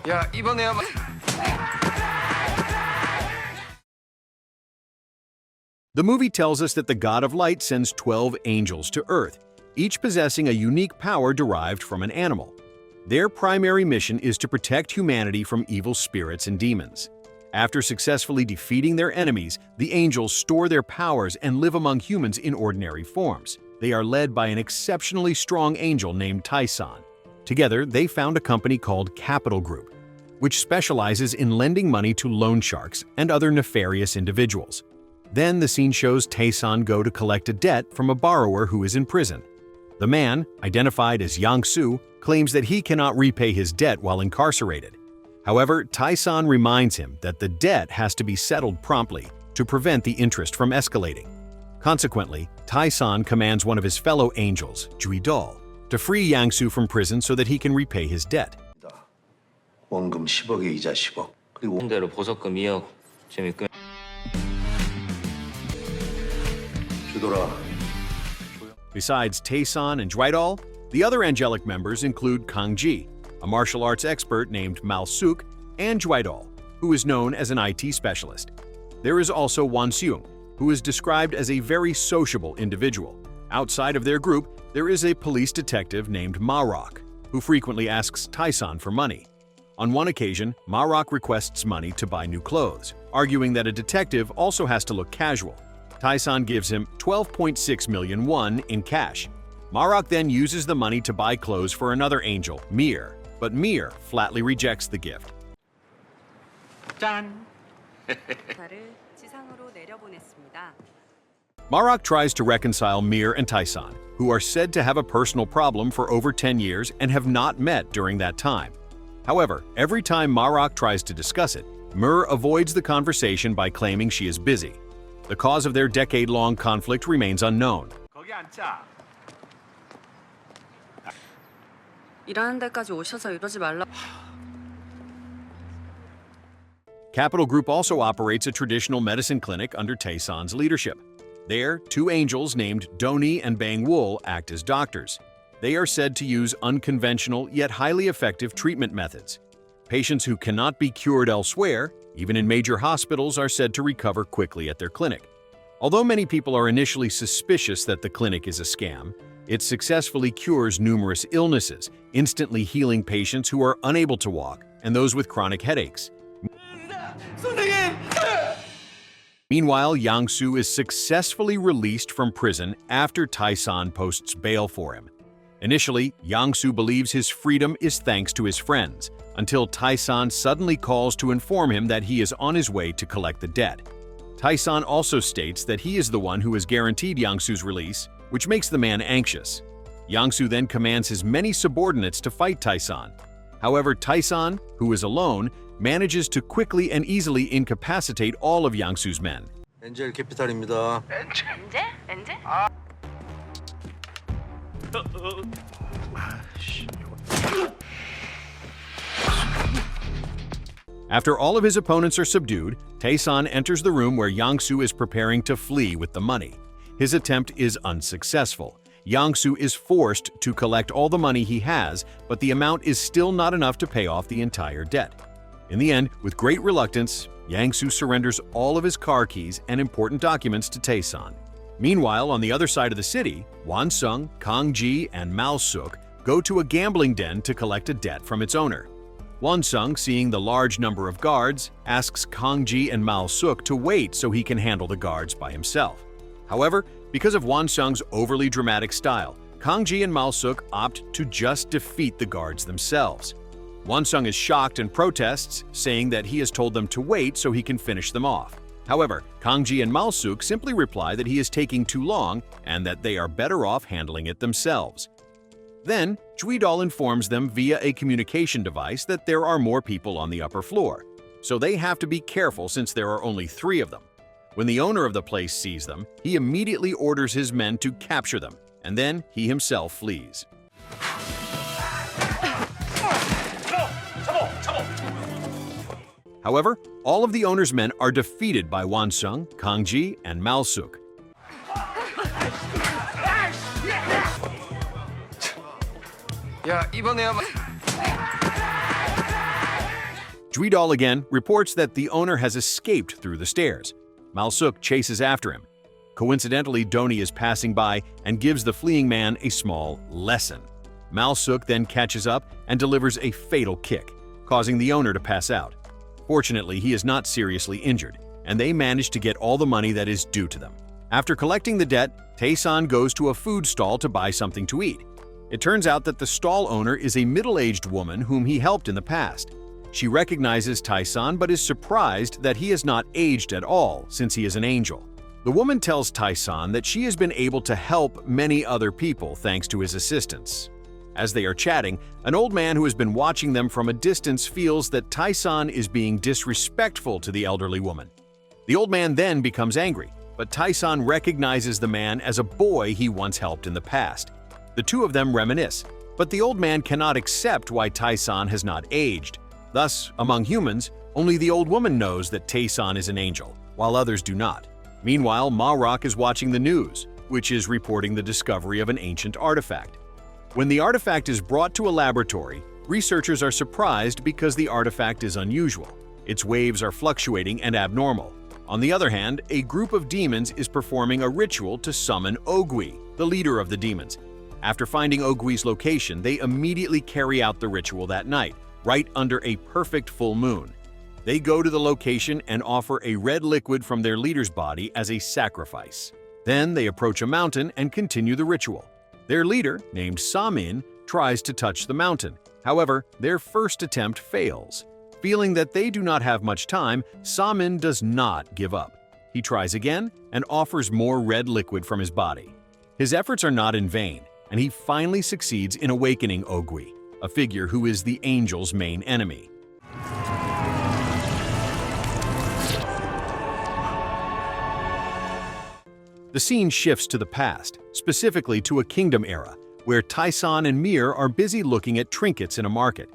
야, 이번에야말로. The movie tells us that the God of Light sends 12 angels to Earth, each possessing a unique power derived from an animal. Their primary mission is to protect humanity from evil spirits and demons. After successfully defeating their enemies, the angels store their powers and live among humans in ordinary forms. They are led by an exceptionally strong angel named Tyson. Together, they found a company called Capital Group, which specializes in lending money to loan sharks and other nefarious individuals. Then the scene shows Tyson go to collect a debt from a borrower who is in prison. The man, identified as Yang-soo, claims that he cannot repay his debt while incarcerated. However, Tyson reminds him that the debt has to be settled promptly to prevent the interest from escalating. Consequently, Tyson commands one of his fellow angels, Juidol, to free Yang-soo from prison so that he can repay his debt. 원금 10억에 이자 10억. 그리고 대로 보석금 2억, 재밌고. 주더라. Besides Taeson and Juidol, the other angelic members include Kang-ji, a martial arts expert named Mal-suk, and Juidol, who is known as an IT specialist. There is also Won-seung, who is described as a very sociable individual. Outside of their group, there is a police detective named Ma-rock, who frequently asks Tyson for money. On one occasion, Ma-rock requests money to buy new clothes, arguing that a detective also has to look casual. Tyson gives him 12.6 million won in cash. Ma-rock then uses the money to buy clothes for another angel, Mir, but Mir flatly rejects the gift. 짠! Ma-rock tries to reconcile Mir and Tyson, who are said to have a personal problem for over 10 years and have not met during that time. However, every time Ma-rock tries to discuss it, Mir avoids the conversation by claiming she is busy. The cause of their decade-long conflict remains unknown. 거기 앉자. 일하는 데까지 오셔서 이러지 말라. Capital Group also operates a traditional medicine clinic under Taeson's leadership. There, two angels named Doni and Bang-wol act as doctors. They are said to use unconventional yet highly effective treatment methods. Patients who cannot be cured elsewhere, even in major hospitals, are said to recover quickly at their clinic. Although many people are initially suspicious that the clinic is a scam, it successfully cures numerous illnesses, instantly healing patients who are unable to walk and those with chronic headaches. Meanwhile, Yang-soo is successfully released from prison after Tyson posts bail for him. Initially, Yang-soo believes his freedom is thanks to his friends, until Tyson suddenly calls to inform him that he is on his way to collect the debt. Tyson also states that he is the one who has guaranteed Yang-soo's release, which makes the man anxious. Yang-soo then commands his many subordinates to fight Tyson. However, Tyson, who is alone, manages to quickly and easily incapacitate all of Yang-soo's men. 엔젤 캐피탈입니다. 엔젤? 엔젤? After all of his opponents are subdued, Taeson enters the room where Yang-soo is preparing to flee with the money. His attempt is unsuccessful. Yang-soo is forced to collect all the money he has, but the amount is still not enough to pay off the entire debt. In the end, with great reluctance, Yang-soo surrenders all of his car keys and important documents to Taeson. Meanwhile, on the other side of the city, Won-seung, Kang-ji, and Mal-suk go to a gambling den to collect a debt from its owner. Won-seung, seeing the large number of guards, asks Kang-ji and Mal-suk to wait so he can handle the guards by himself. However, because of Won-seung's overly dramatic style, Kang-ji and Mal-suk opt to just defeat the guards themselves. Won-seung is shocked and protests, saying that he has told them to wait so he can finish them off. However, Kang-ji and Mal-suk simply reply that he is taking too long and that they are better off handling it themselves. Then, Juidol informs them via a communication device that there are more people on the upper floor, so they have to be careful since there are only 3 of them. When the owner of the place sees them, he immediately orders his men to capture them, and then he himself flees. However, all of the owner's men are defeated by Won-seung, Kang-ji, and Mal-suk. 야, 이번에야말로. Juidal again reports that the owner has escaped through the stairs. Malsuk chases after him. Coincidentally, Doni is passing by and gives the fleeing man a small lesson. Malsuk then catches up and delivers a fatal kick, causing the owner to pass out. Fortunately, he is not seriously injured, and they manage to get all the money that is due to them. After collecting the debt, Taesan goes to a food stall to buy something to eat. It turns out that the stall owner is a middle-aged woman whom he helped in the past. She recognizes Taesan but is surprised that he has not aged at all since he is an angel. The woman tells Taesan that she has been able to help many other people thanks to his assistance. As they are chatting, an old man who has been watching them from a distance feels that Taesan is being disrespectful to the elderly woman. The old man then becomes angry, but Taesan recognizes the man as a boy he once helped in the past. The two of them reminisce, but the old man cannot accept why Taesan has not aged. Thus, among humans, only the old woman knows that Taesan is an angel, while others do not. Meanwhile, Marok is watching the news, which is reporting the discovery of an ancient artifact. When the artifact is brought to a laboratory, researchers are surprised because the artifact is unusual. Its waves are fluctuating and abnormal. On the other hand, a group of demons is performing a ritual to summon Ogui, the leader of the demons. After finding Ogui's location, they immediately carry out the ritual that night, right under a perfect full moon. They go to the location and offer a red liquid from their leader's body as a sacrifice. Then they approach a mountain and continue the ritual. Their leader, named Samin, tries to touch the mountain. However, their first attempt fails. Feeling that they do not have much time, Samin does not give up. He tries again and offers more red liquid from his body. His efforts are not in vain, and he finally succeeds in awakening Ogui, a figure who is the angel's main enemy. The scene shifts to the past, specifically to a kingdom era, where Taesan and Mir are busy looking at trinkets in a market.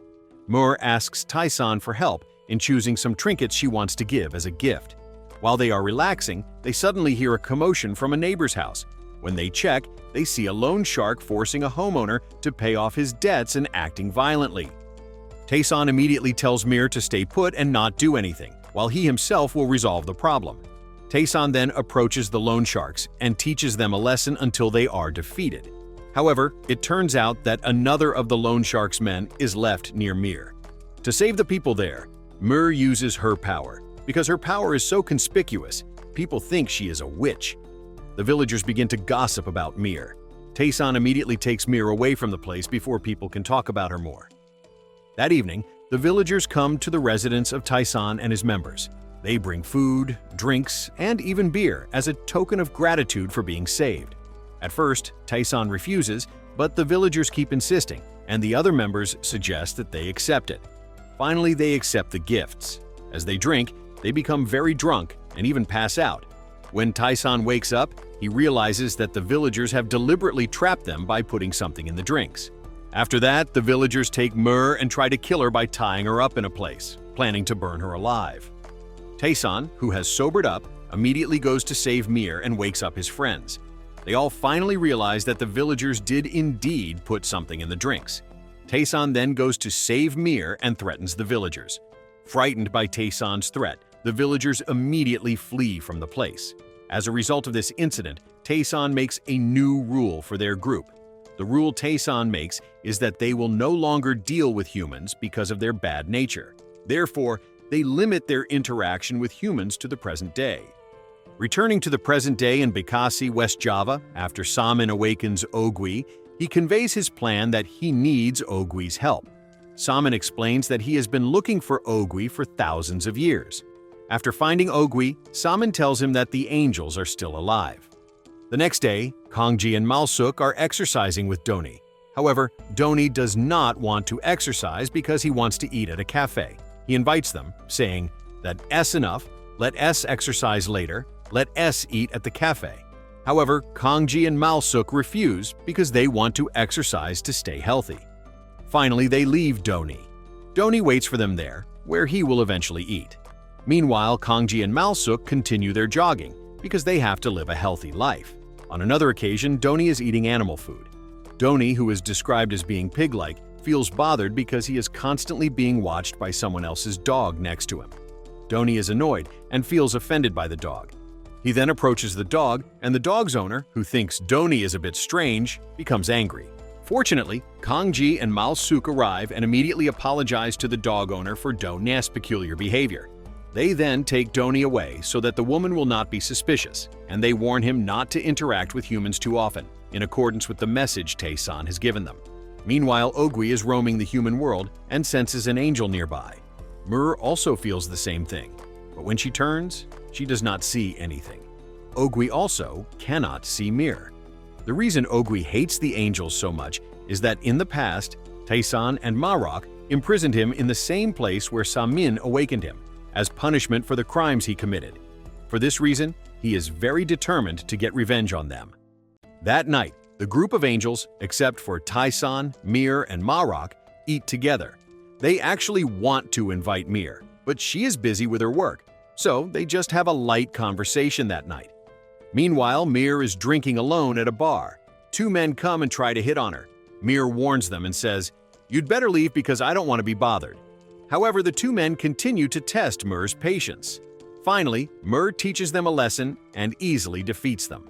Mir asks Taesan for help in choosing some trinkets she wants to give as a gift. While they are relaxing, they suddenly hear a commotion from a neighbor's house. When they check, they see a loan shark forcing a homeowner to pay off his debts and acting violently. Taesan immediately tells Mir to stay put and not do anything, while he himself will resolve the problem. Taesan then approaches the loan sharks and teaches them a lesson until they are defeated. However, it turns out that another of the loan sharks' men is left near Mir. To save the people there, Mir uses her power. Because her power is so conspicuous, people think she is a witch. The villagers begin to gossip about Mir. Taesan immediately takes Mir away from the place before people can talk about her more. That evening, the villagers come to the residence of Taesan and his members. They bring food, drinks, and even beer as a token of gratitude for being saved. At first, Taesan refuses, but the villagers keep insisting, and the other members suggest that they accept it. Finally, they accept the gifts. As they drink, they become very drunk and even pass out. When Taesan wakes up, he realizes that the villagers have deliberately trapped them by putting something in the drinks. After that, the villagers take Mir and try to kill her by tying her up in a place, planning to burn her alive. Taesan, who has sobered up, immediately goes to save Mir and wakes up his friends. They all finally realize that the villagers did indeed put something in the drinks. Taesan then goes to save Mir and threatens the villagers. Frightened by Taesan's threat, the villagers immediately flee from the place. As a result of this incident, Taesan makes a new rule for their group. The rule Taesan makes is that they will no longer deal with humans because of their bad nature. Therefore, they limit their interaction with humans to the present day. Returning to the present day in Bekasi, West Java, after Samin awakens Ogui, he conveys his plan that he needs Ogui's help. Samin explains that he has been looking for Ogui for thousands of years. After finding Ogui, Samin tells him that the angels are still alive. The next day, Kongji and Malsuk are exercising with Doni. However, Doni does not want to exercise because he wants to eat at a cafe. He invites them, saying that S enough, let S exercise later, let S eat at the cafe. However, Kongji and Malsuk refuse because they want to exercise to stay healthy. Finally, they leave Doni. Doni waits for them there, where he will eventually eat. Meanwhile, Kongji and Malsuk continue their jogging because they have to live a healthy life. On another occasion, Doni is eating animal food. Doni, who is described as being pig-like, feels bothered because he is constantly being watched by someone else's dog next to him. Doni is annoyed and feels offended by the dog. He then approaches the dog, and the dog's owner, who thinks Doni is a bit strange, becomes angry. Fortunately, Kangji and Mal-suk arrive and immediately apologize to the dog owner for Doni's peculiar behavior. They then take Doni away so that the woman will not be suspicious, and they warn him not to interact with humans too often, in accordance with the message Tae-san has given them. Meanwhile, Ogui is roaming the human world and senses an angel nearby. Mur also feels the same thing, but when she turns, she does not see anything. Ogui also cannot see Mir. The reason Ogui hates the angels so much is that in the past, Tae-san and Marok imprisoned him in the same place where Samin awakened him, as punishment for the crimes he committed. For this reason, he is very determined to get revenge on them. That night, the group of angels, except for Tae-san, Mir, and Marok, eat together. They actually want to invite Mir, but she is busy with her work, so they just have a light conversation that night. Meanwhile, Mir is drinking alone at a bar. Two men come and try to hit on her. Mir warns them and says, "You'd better leave because I don't want to be bothered." However, the two men continue to test Mur's patience. Finally, Mur teaches them a lesson and easily defeats them.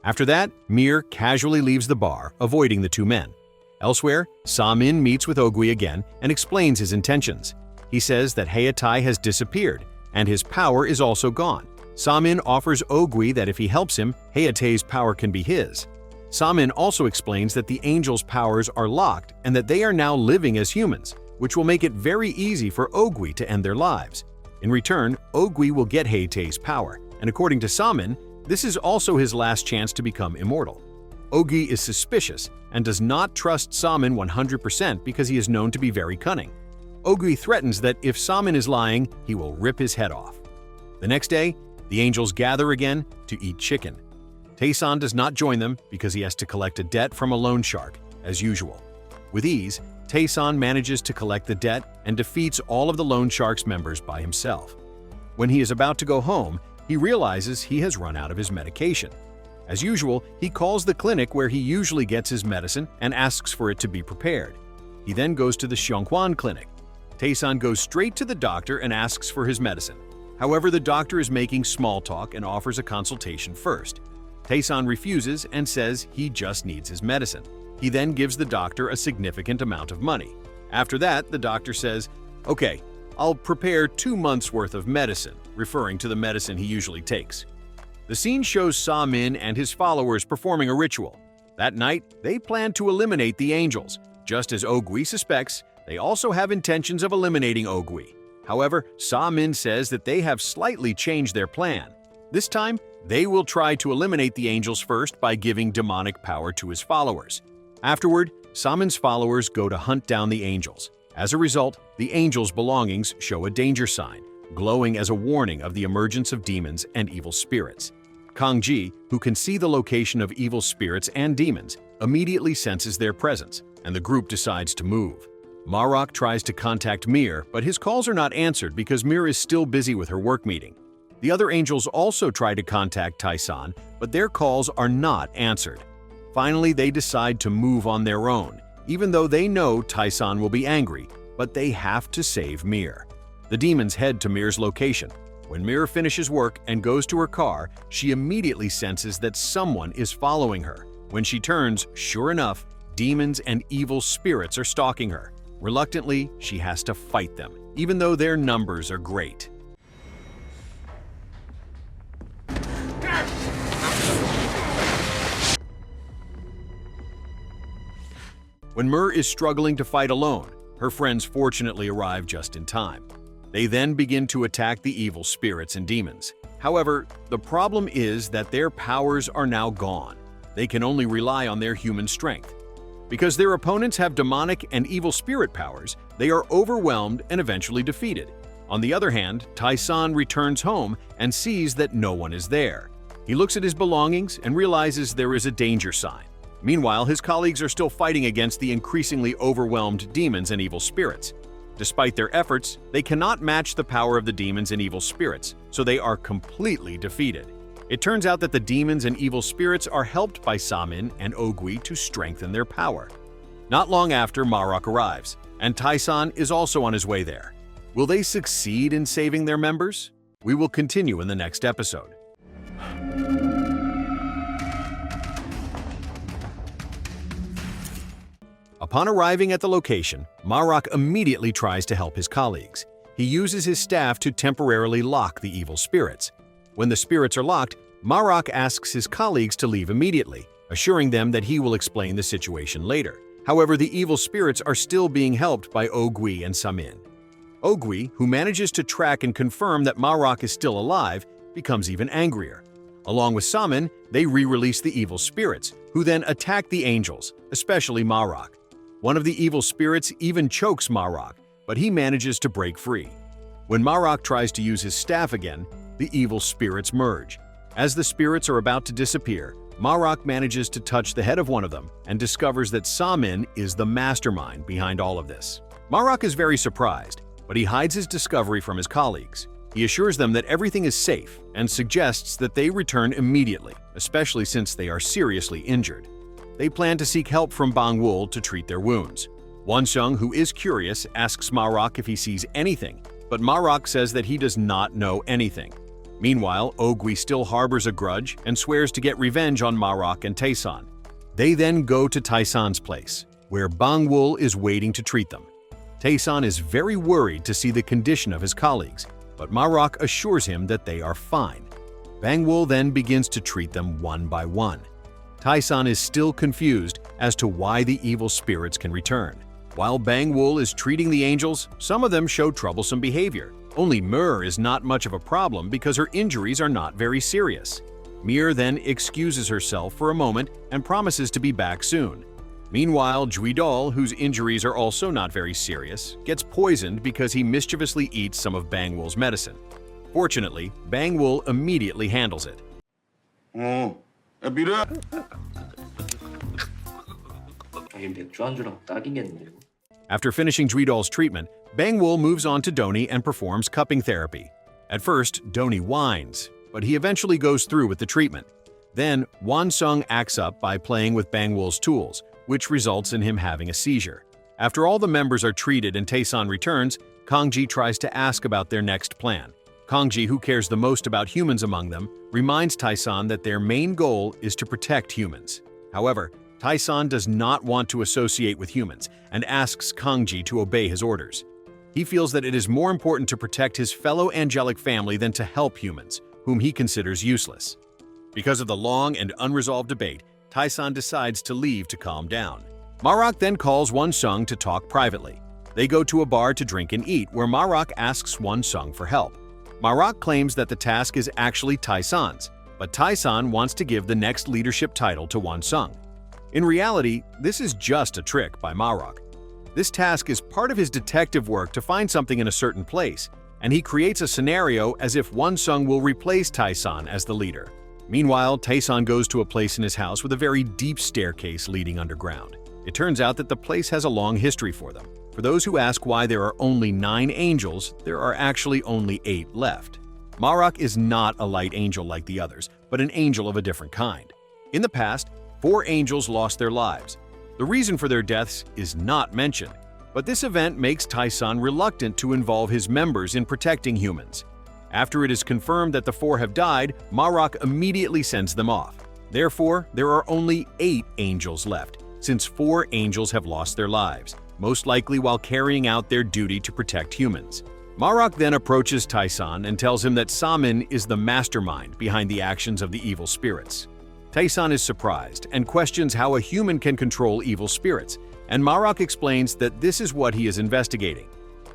After that, Mir casually leaves the bar, avoiding the two men. Elsewhere, Samin meets with Ogui again and explains his intentions. He says that Hayatai has disappeared, and his power is also gone. Samin offers Ogui that if he helps him, Hayatei's power can be his. Samin also explains that the angels' powers are locked and that they are now living as humans, which will make it very easy for Ogui to end their lives. In return, Ogui will get Hayatei's power, and according to Samin, this is also his last chance to become immortal. Ogui is suspicious and does not trust Samin 100% because he is known to be very cunning. Ogui threatens that if Samin is lying, he will rip his head off. The next day, the angels gather again to eat chicken. Tae-san does not join them because he has to collect a debt from a loan shark, as usual. With ease, Tae-san manages to collect the debt and defeats all of the loan shark's members by himself. When he is about to go home, he realizes he has run out of his medication. As usual, he calls the clinic where he usually gets his medicine and asks for it to be prepared. He then goes to the Xionghuan clinic. Tae-san goes straight to the doctor and asks for his medicine. However, the doctor is making small talk and offers a consultation first. Tae-san refuses and says he just needs his medicine. He then gives the doctor a significant amount of money. After that, the doctor says, "Okay, I'll prepare 2 months' worth of medicine," referring to the medicine he usually takes. The scene shows Samin and his followers performing a ritual. That night, they plan to eliminate the angels. Just as Ogui suspects, they also have intentions of eliminating Ogui. However, Samin says that they have slightly changed their plan. This time, they will try to eliminate the angels first by giving demonic power to his followers. Afterward, Samin's followers go to hunt down the angels. As a result, the angels' belongings show a danger sign, glowing as a warning of the emergence of demons and evil spirits. Kangji, who can see the location of evil spirits and demons, immediately senses their presence, and the group decides to move. Marok tries to contact Mir, but his calls are not answered because Mir is still busy with her work meeting. The other angels also try to contact Tae-san, but their calls are not answered. Finally, they decide to move on their own, even though they know Tae-san will be angry, but they have to save Mir. The demons head to Mir's location. When Mir finishes work and goes to her car, she immediately senses that someone is following her. When she turns, sure enough, demons and evil spirits are stalking her. Reluctantly, she has to fight them, even though their numbers are great. When Mur is struggling to fight alone, her friends fortunately arrive just in time. They then begin to attack the evil spirits and demons. However, the problem is that their powers are now gone. They can only rely on their human strength. Because their opponents have demonic and evil spirit powers, they are overwhelmed and eventually defeated. On the other hand, Tae-san returns home and sees that no one is there. He looks at his belongings and realizes there is a danger sign. Meanwhile, his colleagues are still fighting against the increasingly overwhelmed demons and evil spirits. Despite their efforts, they cannot match the power of the demons and evil spirits, so they are completely defeated. It turns out that the demons and evil spirits are helped by Samin and Ogui to strengthen their power. Not long after, Marok arrives, and Taesan is also on his way there. Will they succeed in saving their members? We will continue in the next episode. Upon arriving at the location, Marok immediately tries to help his colleagues. He uses his staff to temporarily lock the evil spirits. When the spirits are locked, Marok asks his colleagues to leave immediately, assuring them that he will explain the situation later. However, the evil spirits are still being helped by Ogui and Samin. Ogui, who manages to track and confirm that Marok is still alive, becomes even angrier. Along with Samin, they re-release the evil spirits, who then attack the angels, especially Marok. One of the evil spirits even chokes Marok, but he manages to break free. When Marok tries to use his staff again, the evil spirits merge. As the spirits are about to disappear, Marok manages to touch the head of one of them and discovers that Samin is the mastermind behind all of this. Marok is very surprised, but he hides his discovery from his colleagues. He assures them that everything is safe and suggests that they return immediately, especially since they are seriously injured. They plan to seek help from Bangwul to treat their wounds. Wonseung, who is curious, asks Marok if he sees anything, but Marok says that he does not know anything. Meanwhile, Ogui still harbors a grudge and swears to get revenge on Marok and Taesan. They then go to Taesan's place, where Bangwul is waiting to treat them. Taesan is very worried to see the condition of his colleagues, but Marok assures him that they are fine. Bangwul then begins to treat them one by one. Taesan is still confused as to why the evil spirits can return. While Bangwul is treating the angels, some of them show troublesome behavior. Only Mir is not much of a problem because her injuries are not very serious. Mir then excuses herself for a moment and promises to be back soon. Meanwhile, Juidol, whose injuries are also not very serious, gets poisoned because he mischievously eats some of Bangwul's medicine. Fortunately, Bangwul immediately handles it. 여기 맥주 안주랑 딱이겠네요. After finishing Juidol's treatment, Bangwul moves on to Doni and performs cupping therapy. At first, Doni whines, but he eventually goes through with the treatment. Then, Wonseung acts up by playing with Bangwul's tools, which results in him having a seizure. After all the members are treated and Taesan returns, Kangji tries to ask about their next plan. Kangji, who cares the most about humans among them, reminds Taesan that their main goal is to protect humans. However, Taesan does not want to associate with humans and asks Kangji to obey his orders. He feels that it is more important to protect his fellow angelic family than to help humans, whom he considers useless. Because of the long and unresolved debate, Taesan decides to leave to calm down. Marok then calls Wonseung to talk privately. They go to a bar to drink and eat, where Marok asks Wonseung for help. Marok claims that the task is actually Taesan's, but Taesan wants to give the next leadership title to Wonseung. In reality, this is just a trick by Marok. This task is part of his detective work to find something in a certain place, and he creates a scenario as if Wonseung will replace Taesan as the leader. Meanwhile, Taesan goes to a place in his house with a very deep staircase leading underground. It turns out that the place has a long history for them. For those who ask why there are only 9 angels, there are actually only 8 left. Marok is not a light angel like the others, but an angel of a different kind. In the past, 4 angels lost their lives. The reason for their deaths is not mentioned, but this event makes Taesan reluctant to involve his members in protecting humans. After it is confirmed that the 4 have died, Marok immediately sends them off. Therefore, there are only 8 angels left, since 4 angels have lost their lives, most likely while carrying out their duty to protect humans. Marok then approaches Taesan and tells him that Samin is the mastermind behind the actions of the evil spirits. Taesan is surprised and questions how a human can control evil spirits, and Marok explains that this is what he is investigating.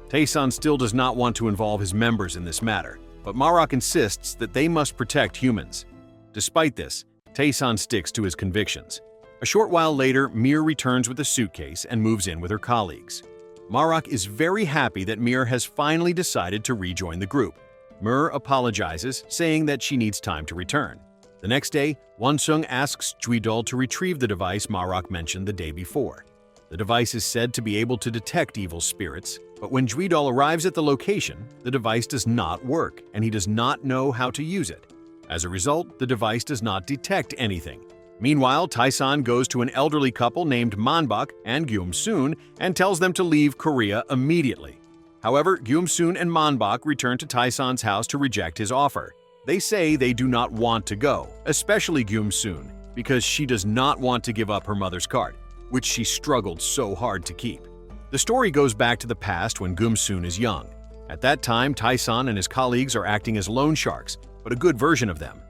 Taesan still does not want to involve his members in this matter, but Marok insists that they must protect humans. Despite this, Taesan sticks to his convictions. A short while later, Mir returns with a suitcase and moves in with her colleagues. Marok is very happy that Mir has finally decided to rejoin the group. Mir apologizes, saying that she needs time to return. The next day, Wonseung asks Juidol to retrieve the device Marok mentioned the day before. The device is said to be able to detect evil spirits, But when Juidol arrives at the location, the device does not work, and he does not know how to use it. As a result, the device does not detect anything. Meanwhile, Taesan goes to an elderly couple named Manbak and Gyum-soon and tells them to leave Korea immediately. However, Gyum-soon and Manbak return to Taesan's house to reject his offer. They say they do not want to go, especially Gyum-soon, because she does not want to give up her mother's card, which she struggled so hard to keep. The story goes back to the past when Gyum-soon is young. At that time, Taesan and his colleagues are acting as loan sharks, but a good version of them.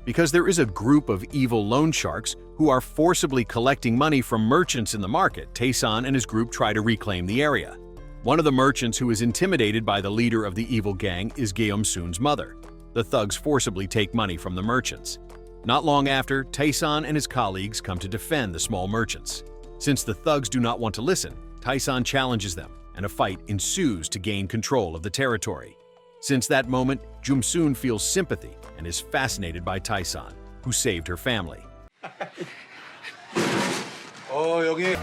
Because there is a group of evil loan sharks who are forcibly collecting money from merchants in the market, Taesan and his group try to reclaim the area. One of the merchants who is intimidated by the leader of the evil gang is Gyum-soon's mother. The thugs forcibly take money from the merchants. Not long after, Taesan and his colleagues come to defend the small merchants. Since the thugs do not want to listen, Taesan challenges them, and a fight ensues to gain control of the territory. Since that moment, Gyum-soon feels sympathy and is fascinated by Taesan, who saved her family. 여기.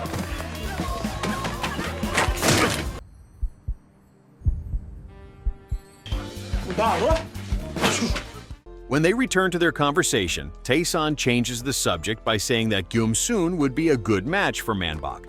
When they return to their conversation, Taesan changes the subject by saying that Gyum-soon would be a good match for Manbak.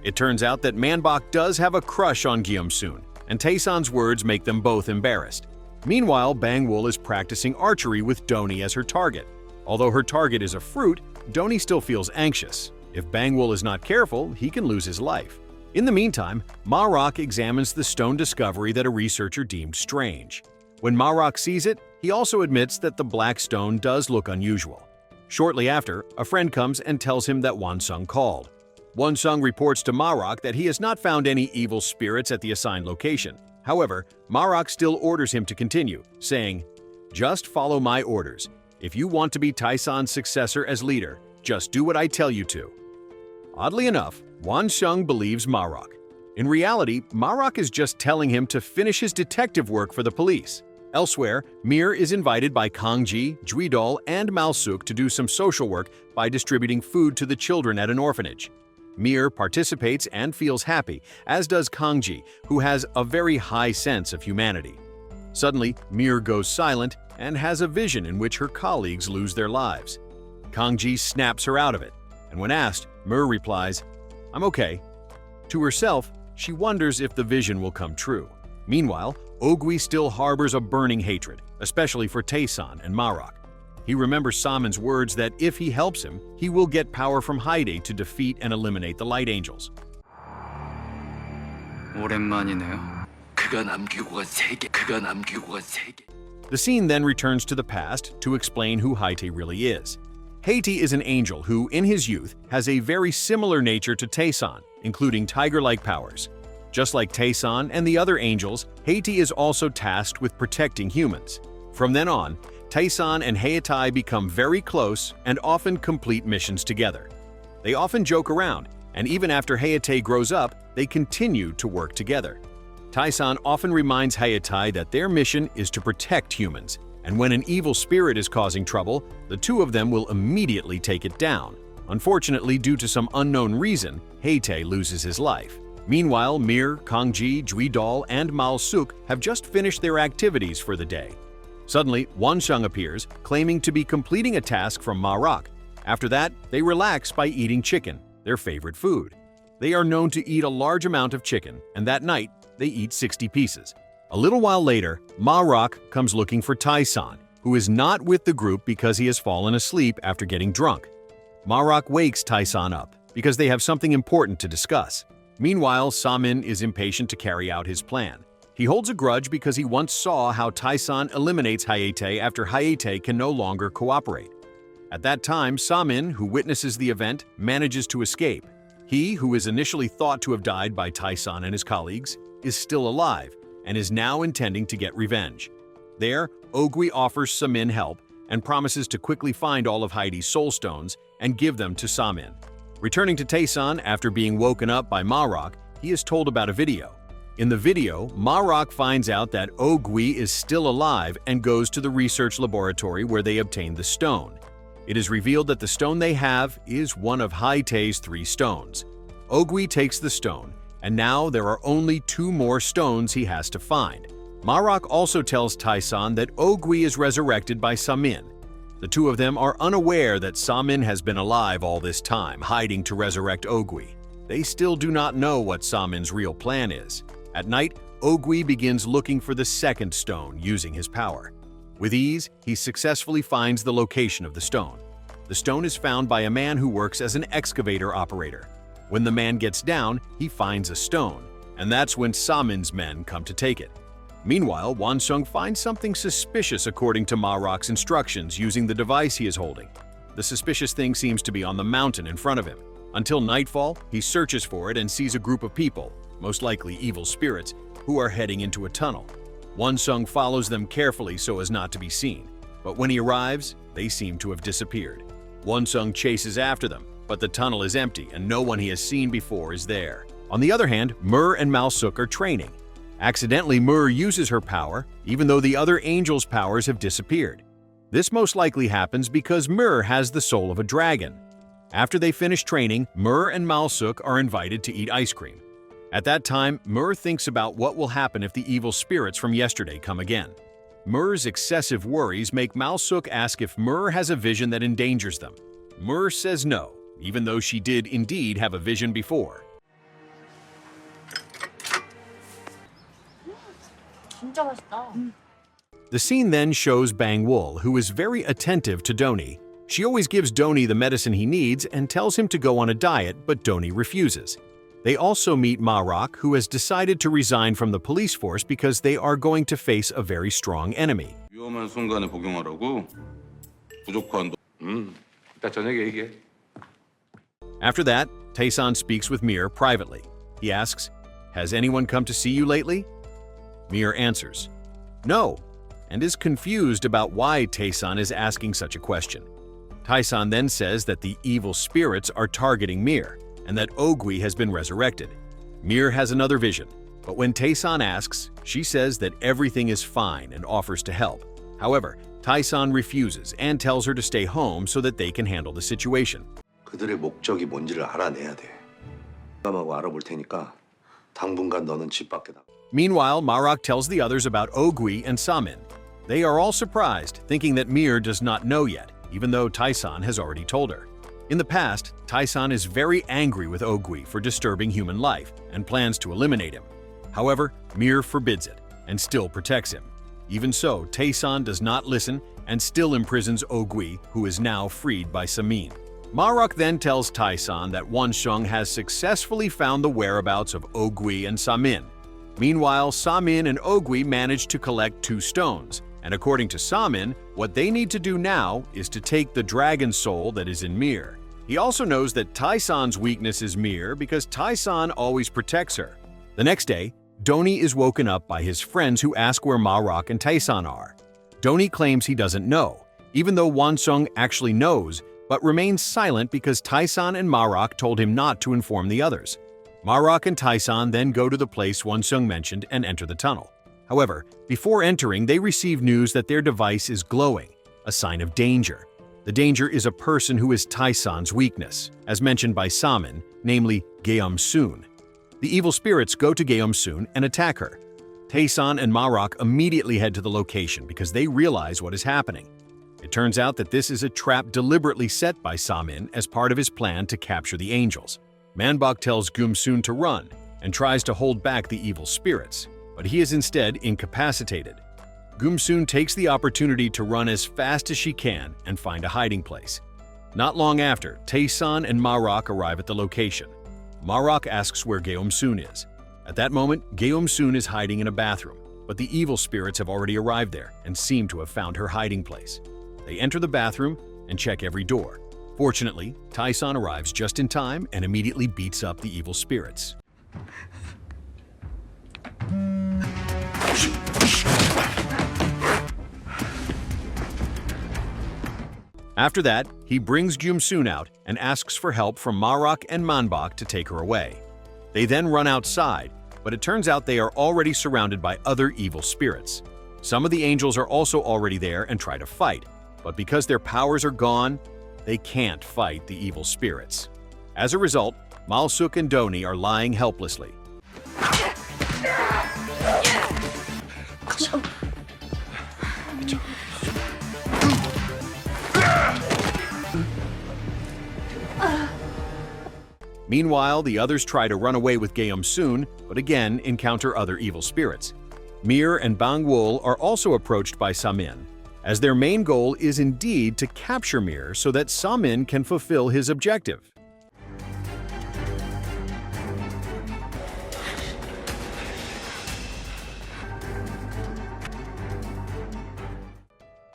It turns out that Manbak does have a crush on Gyum-soon, and Taesan's words make them both embarrassed. Meanwhile, Bangwol is practicing archery with Doni as her target. Although her target is a fruit, Doni still feels anxious. If Bangwol is not careful, he can lose his life. In the meantime, Ma-rock examines the stone discovery that a researcher deemed strange. When Ma-rock sees it, he also admits that the black stone does look unusual. Shortly after, a friend comes and tells him that Wonsung called. Wonsung reports to Ma-rock that he has not found any evil spirits at the assigned location. However, Ma-rock still orders him to continue, saying, "Just follow my orders. If you want to be Taesan's successor as leader, just do what I tell you to." Oddly enough, Wonsung believes Ma-rock. In reality, Ma-rock is just telling him to finish his detective work for the police. Elsewhere, Mir is invited by Kangji, Juidol, and Malsuk to do some social work by distributing food to the children at an orphanage. Mir participates and feels happy, as does Kangji, who has a very high sense of humanity. Suddenly, Mir goes silent and has a vision in which her colleagues lose their lives. Kangji snaps her out of it, and when asked, Mir replies, "I'm okay." To herself, she wonders if the vision will come true. Meanwhile, Ogui still harbors a burning hatred, especially for Taesan and Ma-rock. He remembers Samin's words that if he helps him, he will get power from Haide to defeat and eliminate the Light Angels. 오랜만이네요. The scene then returns to the past to explain who Haite really is. Haite is an angel who, in his youth, has a very similar nature to Taesan, including tiger-like powers. Just like Taesan and the other angels, Haite is also tasked with protecting humans. From then on, Taesan and Hayatai become very close and often complete missions together. They often joke around, and even after Hayatai grows up, they continue to work together. Taesan often reminds Hayatai that their mission is to protect humans, and when an evil spirit is causing trouble, the two of them will immediately take it down. Unfortunately, due to some unknown reason, Hayatai loses his life. Meanwhile, Mir, Kangji, Juidol, and Malsuk have just finished their activities for the day. Suddenly, Wonsung appears, claiming to be completing a task from Ma-rock. After that, they relax by eating chicken, their favorite food. They are known to eat a large amount of chicken, and that night, they eat 60 pieces. A little while later, Ma-rock comes looking for Taesan, who is not with the group because he has fallen asleep after getting drunk. Ma-rock wakes Taesan up, because they have something important to discuss. Meanwhile, Samin is impatient to carry out his plan. He holds a grudge because he once saw how Taesan eliminates Hayatai after Hayatai can no longer cooperate. At that time, Samin, who witnesses the event, manages to escape. He, who is initially thought to have died by Taesan and his colleagues, is still alive and is now intending to get revenge. There, Ogui offers Samin help and promises to quickly find all of Heidi's soul stones and give them to Samin. Returning to Taesan after being woken up by Ma-rock, he is told about a video. In the video, Ma-rock finds out that Ogui is still alive and goes to the research laboratory where they obtained the stone. It is revealed that the stone they have is one of Haitai's 3 stones. Ogui takes the stone and now there are only 2 more stones he has to find. Marok also tells Taisan that Ogui is resurrected by Samin. The 2 of them are unaware that Samin has been alive all this time, hiding to resurrect Ogui. They still do not know what Samin's real plan is. At night, Ogui begins looking for the 2nd stone using his power. With ease, he successfully finds the location of the stone. The stone is found by a man who works as an excavator operator. When the man gets down, he finds a stone, and that's when Samin's men come to take it. Meanwhile, Wansung finds something suspicious according to Marok's instructions using the device he is holding. The suspicious thing seems to be on the mountain in front of him. Until nightfall, he searches for it and sees a group of people, most likely evil spirits, who are heading into a tunnel. Wansung follows them carefully so as not to be seen, but when he arrives, they seem to have disappeared. Wansung chases after them, but the tunnel is empty and no one he has seen before is there. On the other hand, Mur and Malsuk are training. Accidentally, Mur uses her power, even though the other angels' powers have disappeared. This most likely happens because Mur has the soul of a dragon. After they finish training, Mur and Malsuk are invited to eat ice cream. At that time, Mur thinks about what will happen if the evil spirits from yesterday come again. Mur's excessive worries make Malsuk ask if Mur has a vision that endangers them. Mur says no, even though she did indeed have a vision before. 진짜 맛있다. The scene then shows Bang-wul, who is very attentive to Doni. She always gives Doni the medicine he needs and tells him to go on a diet, but Doni refuses. They also meet Marok, who has decided to resign from the police force because they are going to face a very strong enemy. 위험한 순간에 복용하라고? 부족한 이따 저녁에 얘기해. After that, Taesan speaks with Mir privately. He asks, "Has anyone come to see you lately?" Mir answers, "No," and is confused about why Taesan is asking such a question. Taesan then says that the evil spirits are targeting Mir, and that Ogui has been resurrected. Mir has another vision, but when Taesan asks, she says that everything is fine and offers to help. However, Taesan refuses and tells her to stay home so that they can handle the situation. 그들의 목적이 뭔지를 알아내야 돼. 감하고 알아볼 테니까 당분간 너는 집 밖에 나가. Meanwhile, Marok tells the others about Ogui and Samin. They are all surprised, thinking that Mir does not know yet, even though Taesan has already told her. In the past, Taesan is very angry with Ogui for disturbing human life and plans to eliminate him. However, Mir forbids it and still protects him. Even so, Taesan does not listen and still imprisons Ogui, who is now freed by Samin. Marok then tells Taesan that Wansung has successfully found the whereabouts of Ogui and Samin. Meanwhile, Samin and Ogui manage to collect 2 stones, and according to Samin, what they need to do now is to take the dragon soul that is in Mir. He also knows that Taesan's weakness is Mir because Taesan always protects her. The next day, Doni is woken up by his friends who ask where Marok and Taesan are. Doni claims he doesn't know, even though Wansung actually knows, but remains silent because Taesan and Marok told him not to inform the others. Marok and Taesan then go to the place Wansung mentioned and enter the tunnel. However, before entering, they receive news that their device is glowing, a sign of danger. The danger is a person who is Taesan's weakness, as mentioned by Samin, namely Geum-soon. The evil spirits go to Geum-soon and attack her. Taesan and Marok immediately head to the location because they realize what is happening. It turns out that this is a trap deliberately set by Samin as part of his plan to capture the angels. Manbok tells Geum-soon to run and tries to hold back the evil spirits, but he is instead incapacitated. Geum-soon takes the opportunity to run as fast as she can and find a hiding place. Not long after, Taesan and Marok arrive at the location. Marok asks where Geum-soon is. At that moment, Geum-soon is hiding in a bathroom, but the evil spirits have already arrived there and seem to have found her hiding place. They enter the bathroom and check every door. Fortunately, Taesan arrives just in time and immediately beats up the evil spirits. After that, he brings Geum-soon out and asks for help from Marok and Manbok to take her away. They then run outside, but it turns out they are already surrounded by other evil spirits. Some of the angels are also already there and try to fight, but because their powers are gone, they can't fight the evil spirits. As a result, Malsuk and Doni are lying helplessly. Meanwhile, the others try to run away with Geum-soon, but again encounter other evil spirits. Mir and Bang-wol are also approached by Samin, as their main goal is indeed to capture Mir so that Samin can fulfill his objective.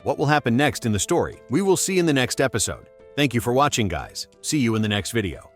What will happen next in the story, we will see in the next episode. Thank you for watching, guys. See you in the next video.